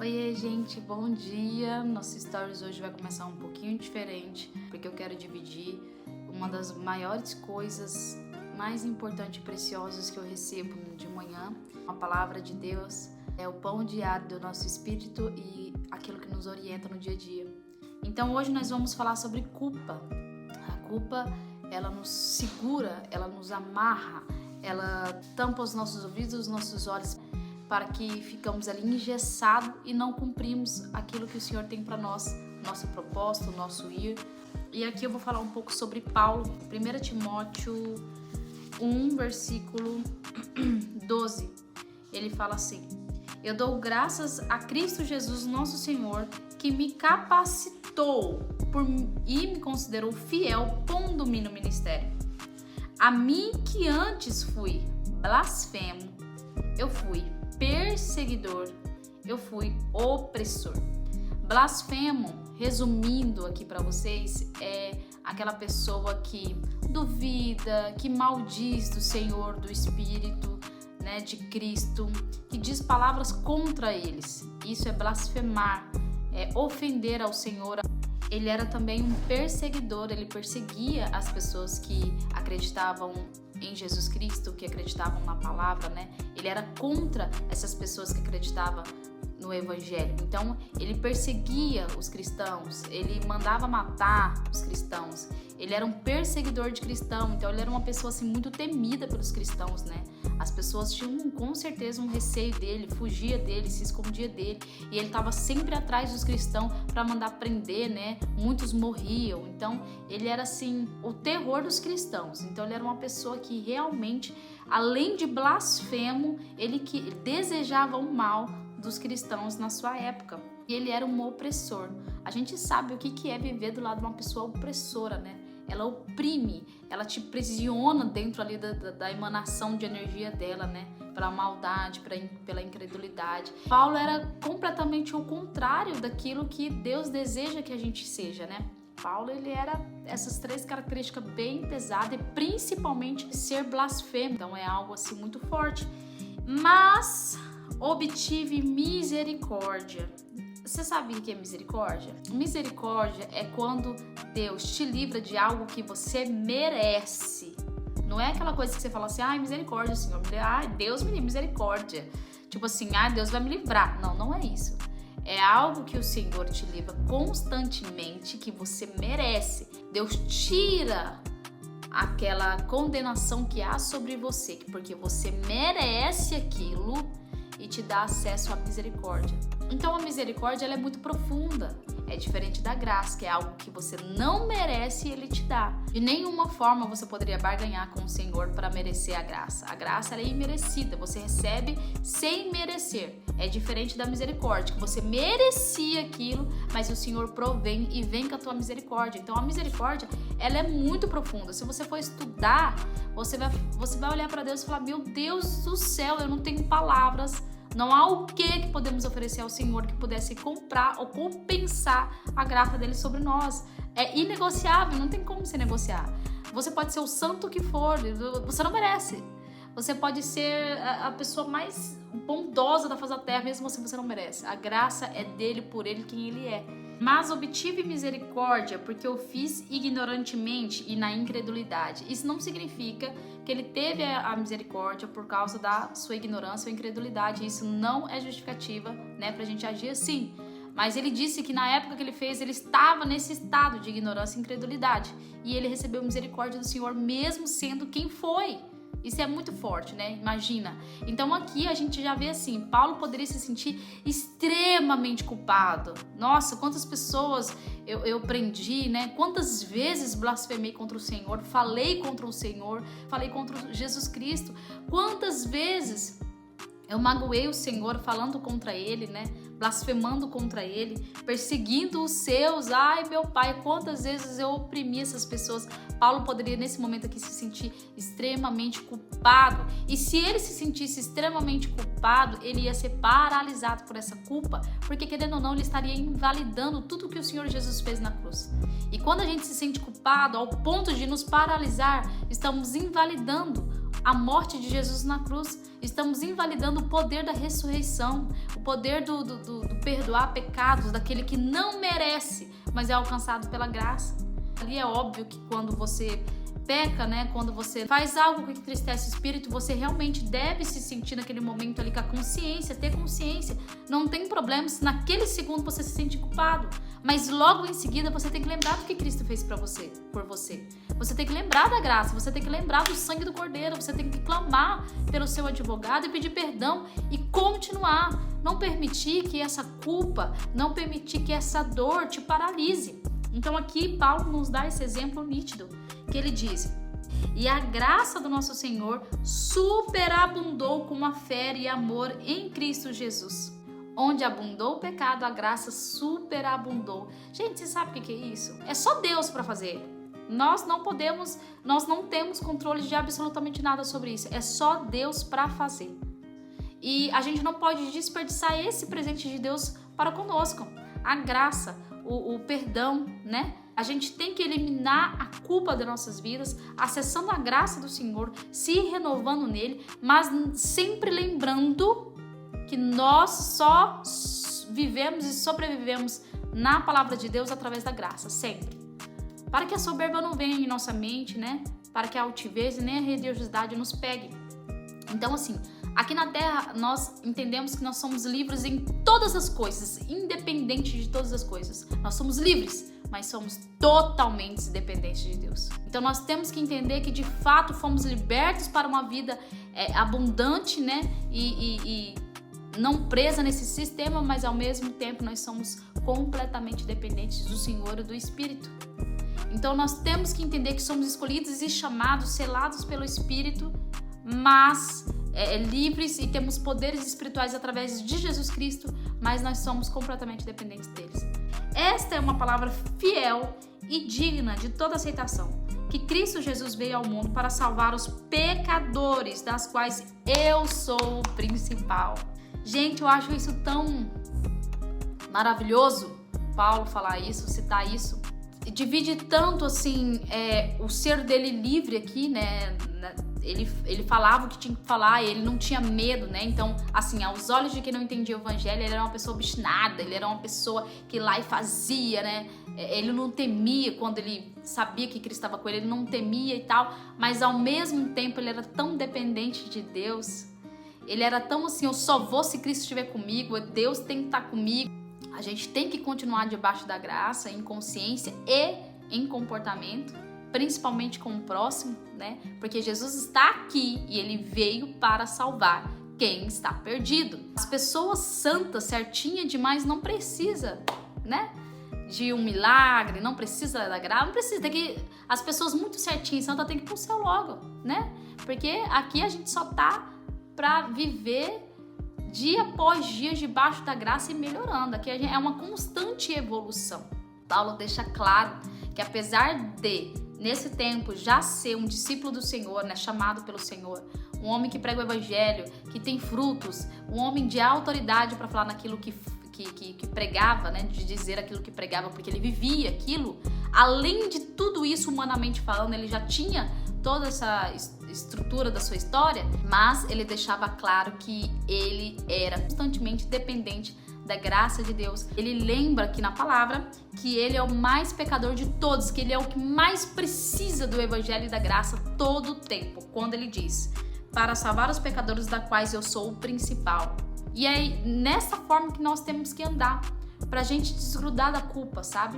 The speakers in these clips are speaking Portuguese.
Oi, gente, bom dia. Nosso stories hoje vai começar um pouquinho diferente, porque eu quero dividir uma das maiores coisas mais importantes e preciosas que eu recebo de manhã. A palavra de Deus é o pão diário do nosso espírito e aquilo que nos orienta no dia a dia. Então hoje nós vamos falar sobre culpa. A culpa, ela nos segura, ela nos amarra, ela tampa os nossos ouvidos, os nossos olhos, para que ficamos ali engessados e não cumprimos aquilo que o Senhor tem para nós, nosso propósito, nosso ir. E aqui eu vou falar um pouco sobre Paulo, 1 Timóteo 1, versículo 12. Ele fala assim: eu dou graças a Cristo Jesus, nosso Senhor, que me capacitou e me considerou fiel, pondo-me no ministério. A mim que antes fui blasfemo, eu fui perseguidor, eu fui opressor. Blasfemo, resumindo aqui para vocês, é aquela pessoa que duvida, que maldiz do Senhor, do Espírito, né, de Cristo, que diz palavras contra eles. Isso é blasfemar, é ofender ao Senhor. Ele era também um perseguidor, ele perseguia as pessoas que acreditavam em Jesus Cristo, que acreditavam na palavra, né? Ele era contra essas pessoas que acreditavam no Evangelho. Então, ele perseguia os cristãos, ele mandava matar os cristãos. Ele era um perseguidor de cristão, então ele era uma pessoa assim muito temida pelos cristãos, né? As pessoas tinham com certeza um receio dele, fugia dele, se escondia dele, e ele estava sempre atrás dos cristãos para mandar prender, né? Muitos morriam. Então, ele era assim o terror dos cristãos. Então, ele era uma pessoa que realmente, além de blasfemo, ele que desejava o mal dos cristãos na sua época. E ele era um opressor. A gente sabe o que é viver do lado de uma pessoa opressora, né? Ela oprime, ela te aprisiona dentro ali da emanação de energia dela, né? Pela maldade, pela incredulidade. Paulo era completamente o contrário daquilo que Deus deseja que a gente seja, né? Paulo, ele era essas três características bem pesadas e principalmente ser blasfemo. Então é algo assim muito forte. Mas obtive misericórdia. Você sabe o que é misericórdia? Misericórdia é quando Deus te livra de algo que você merece. Não é aquela coisa que você fala assim, ai, misericórdia, Senhor. Ai, Deus me livre, misericórdia. Tipo assim, ai, Deus vai me livrar. Não, não é isso. É algo que o Senhor te livra constantemente, que você merece. Deus tira aquela condenação que há sobre você, porque você merece aquilo, e te dá acesso à misericórdia. Então a misericórdia, ela é muito profunda, é diferente da graça, que é algo que você não merece e ele te dá. De nenhuma forma você poderia barganhar com o Senhor para merecer a graça. A graça, ela é imerecida, você recebe sem merecer. É diferente da misericórdia, que você merecia aquilo, mas o Senhor provém e vem com a tua misericórdia. Então a misericórdia, ela é muito profunda. Se você for estudar, você vai olhar para Deus e falar, meu Deus do céu, eu não tenho palavras. Não há o que podemos oferecer ao Senhor que pudesse comprar ou compensar a graça dele sobre nós. É inegociável, não tem como se negociar. Você pode ser o santo que for, você não merece. Você pode ser a pessoa mais bondosa da face da terra, mesmo assim você não merece. A graça é dele, por ele, quem ele é. Mas obtive misericórdia porque eu fiz ignorantemente e na incredulidade. Isso não significa que ele teve a misericórdia por causa da sua ignorância ou incredulidade. Isso não é justificativa, né, pra gente agir assim. Mas ele disse que na época que ele fez, ele estava nesse estado de ignorância e incredulidade. E ele recebeu misericórdia do Senhor mesmo sendo quem foi. Isso é muito forte, né? Imagina. Então aqui a gente já vê assim, Paulo poderia se sentir extremamente culpado. Nossa, quantas pessoas eu prendi, né? Quantas vezes blasfemei contra o Senhor, falei contra o Senhor, falei contra Jesus Cristo. Quantas vezes eu magoei o Senhor falando contra ele, né? Blasfemando contra ele, perseguindo os seus. Ai, meu Pai, quantas vezes eu oprimi essas pessoas. Paulo poderia, nesse momento aqui, se sentir extremamente culpado. E se ele se sentisse extremamente culpado, ele ia ser paralisado por essa culpa, porque, querendo ou não, ele estaria invalidando tudo que o Senhor Jesus fez na cruz. E quando a gente se sente culpado, ao ponto de nos paralisar, estamos invalidando a morte de Jesus na cruz. Estamos invalidando o poder da ressurreição, o poder do perdoar pecados daquele que não merece, mas é alcançado pela graça. Ali é óbvio que quando você peca, né? Quando você faz algo que entristece o espírito, você realmente deve se sentir naquele momento ali com a consciência, ter consciência. Não tem problema se naquele segundo você se sente culpado, mas logo em seguida você tem que lembrar do que Cristo fez para você, por você. Você tem que lembrar da graça, você tem que lembrar do sangue do Cordeiro, você tem que clamar pelo seu advogado e pedir perdão e continuar. Não permitir que essa culpa, não permitir que essa dor te paralise. Então aqui Paulo nos dá esse exemplo nítido, que ele diz: e a graça do nosso Senhor superabundou com a fé e amor em Cristo Jesus. Onde abundou o pecado, a graça superabundou. Gente, você sabe o que é isso? É só Deus para fazer. Nós não temos controle de absolutamente nada sobre isso. É só Deus para fazer. E a gente não pode desperdiçar esse presente de Deus para conosco. A graça, o perdão, né? A gente tem que eliminar a culpa das nossas vidas, acessando a graça do Senhor, se renovando nele, mas sempre lembrando que nós só vivemos e sobrevivemos na palavra de Deus através da graça, sempre. Para que a soberba não venha em nossa mente, né? Para que a altivez e nem a religiosidade nos pegue. Então, assim, aqui na Terra nós entendemos que nós somos livres em todas as coisas, independente de todas as coisas. Nós somos livres, mas somos totalmente dependentes de Deus. Então nós temos que entender que de fato fomos libertos para uma vida abundante, né? E não presa nesse sistema, mas ao mesmo tempo nós somos completamente dependentes do Senhor e do Espírito. Então nós temos que entender que somos escolhidos e chamados, selados pelo Espírito, mas livres e temos poderes espirituais através de Jesus Cristo, mas nós somos completamente dependentes deles. Esta é uma palavra fiel e digna de toda aceitação, que Cristo Jesus veio ao mundo para salvar os pecadores, das quais eu sou o principal. Gente, eu acho isso tão maravilhoso, Paulo falar isso, citar isso. Divide tanto, assim, o ser dele livre aqui, né? Ele falava o que tinha que falar e ele não tinha medo, né? Então, assim, aos olhos de quem não entendia o evangelho, ele era uma pessoa obstinada, ele era uma pessoa que ia lá e fazia, né? Ele não temia quando ele sabia que Cristo estava com ele, ele não temia e tal, mas ao mesmo tempo ele era tão dependente de Deus. Ele era tão assim, eu só vou se Cristo estiver comigo, Deus tem que estar comigo. A gente tem que continuar debaixo da graça, em consciência e em comportamento, principalmente com o próximo, né? Porque Jesus está aqui e ele veio para salvar quem está perdido. As pessoas santas, certinhas demais, não precisa, né? De um milagre, não precisa da graça, não precisa. Tem que, as pessoas muito certinhas, santas, tem que ir pro céu logo, né? Porque aqui a gente só tá para viver dia após dia debaixo da graça e melhorando. Aqui é uma constante evolução. Paulo deixa claro que apesar de, nesse tempo, já ser um discípulo do Senhor, né, chamado pelo Senhor, um homem que prega o evangelho, que tem frutos, um homem de autoridade para falar naquilo que pregava, né, de dizer aquilo que pregava, porque ele vivia aquilo. Além de tudo isso, humanamente falando, ele já tinha toda essa estrutura da sua história, mas ele deixava claro que ele era constantemente dependente da graça de Deus. Ele lembra aqui na palavra que ele é o mais pecador de todos, que ele é o que mais precisa do evangelho e da graça todo o tempo, quando ele diz: para salvar os pecadores, da quais eu sou o principal. E é nessa forma que nós temos que andar, pra gente desgrudar da culpa, sabe?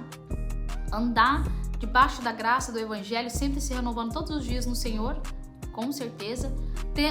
Andar debaixo da graça do evangelho, sempre se renovando todos os dias no Senhor, com certeza,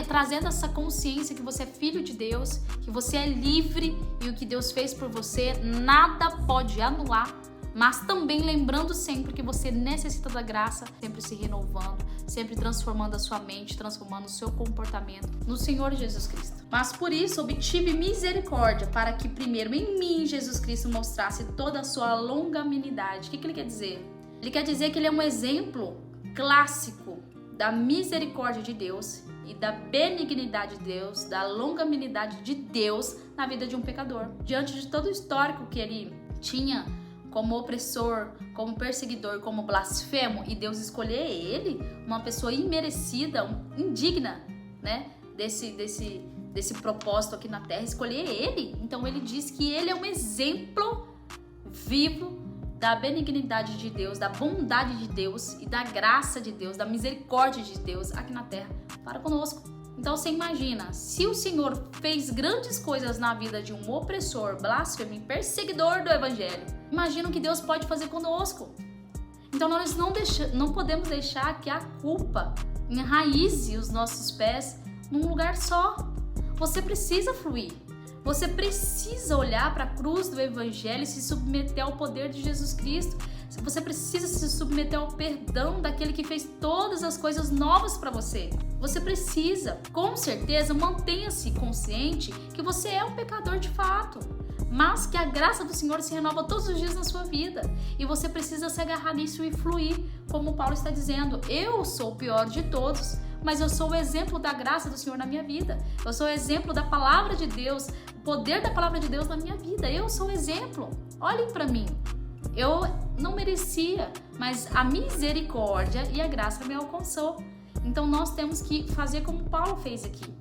trazendo essa consciência que você é filho de Deus, que você é livre e o que Deus fez por você nada pode anular, mas também lembrando sempre que você necessita da graça, sempre se renovando, sempre transformando a sua mente, transformando o seu comportamento no Senhor Jesus Cristo. Mas por isso obtive misericórdia, para que primeiro em mim Jesus Cristo mostrasse toda a sua longanimidade. O que ele quer dizer? Ele quer dizer que ele é um exemplo clássico da misericórdia de Deus e da benignidade de Deus, da longanimidade de Deus na vida de um pecador. Diante de todo o histórico que ele tinha como opressor, como perseguidor, como blasfemo, e Deus escolher ele, uma pessoa imerecida, indigna, né, desse propósito aqui na Terra, escolher ele. Então ele diz que ele é um exemplo vivo da benignidade de Deus, da bondade de Deus e da graça de Deus, da misericórdia de Deus aqui na Terra para conosco. Então você imagina, se o Senhor fez grandes coisas na vida de um opressor, blasfemo e perseguidor do Evangelho, imagina o que Deus pode fazer conosco. Então nós não podemos deixar que a culpa enraize os nossos pés num lugar só. Você precisa fluir. Você precisa olhar para a cruz do Evangelho e se submeter ao poder de Jesus Cristo. Você precisa se submeter ao perdão daquele que fez todas as coisas novas para você. Você precisa, com certeza, mantenha-se consciente que você é um pecador de fato, mas que a graça do Senhor se renova todos os dias na sua vida. E você precisa se agarrar nisso e fluir, como Paulo está dizendo. Eu sou o pior de todos, mas eu sou o exemplo da graça do Senhor na minha vida. Eu sou o exemplo da palavra de Deus, o poder da palavra de Deus na minha vida. Eu sou o exemplo. Olhem para mim. Eu não merecia, mas a misericórdia e a graça me alcançou. Então nós temos que fazer como Paulo fez aqui.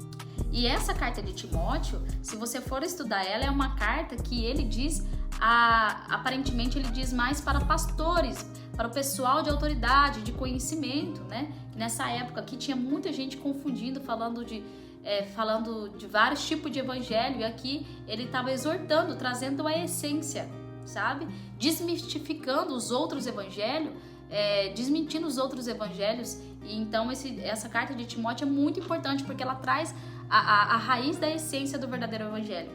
E essa carta de Timóteo, se você for estudar ela, é uma carta que ele diz, aparentemente ele diz mais para pastores, para o pessoal de autoridade, de conhecimento, né? Nessa época aqui tinha muita gente confundindo, falando de vários tipos de evangelho, e aqui ele estava exortando, trazendo a essência, sabe? Desmistificando os outros evangelhos, desmentindo os outros evangelhos. E então essa carta de Timóteo é muito importante, porque ela traz a raiz da essência do verdadeiro evangelho.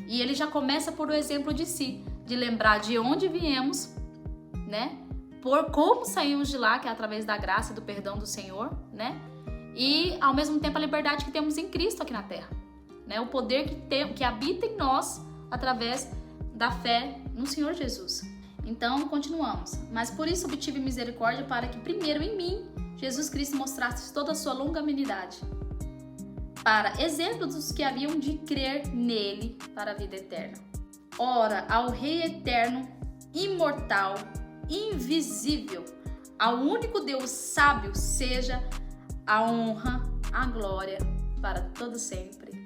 E ele já começa por o exemplo de si, de lembrar de onde viemos, né? Por como saímos de lá, que é através da graça e do perdão do Senhor, né? E ao mesmo tempo a liberdade que temos em Cristo aqui na Terra, né? O poder que habita em nós através da fé no Senhor Jesus. Então, continuamos. Mas por isso obtive misericórdia, para que primeiro em mim Jesus Cristo mostrasse toda a sua longanimidade, para exemplo dos que haviam de crer nele para a vida eterna. Ora, ao Rei eterno, imortal, invisível, ao único Deus sábio, seja a honra, a glória para todo sempre.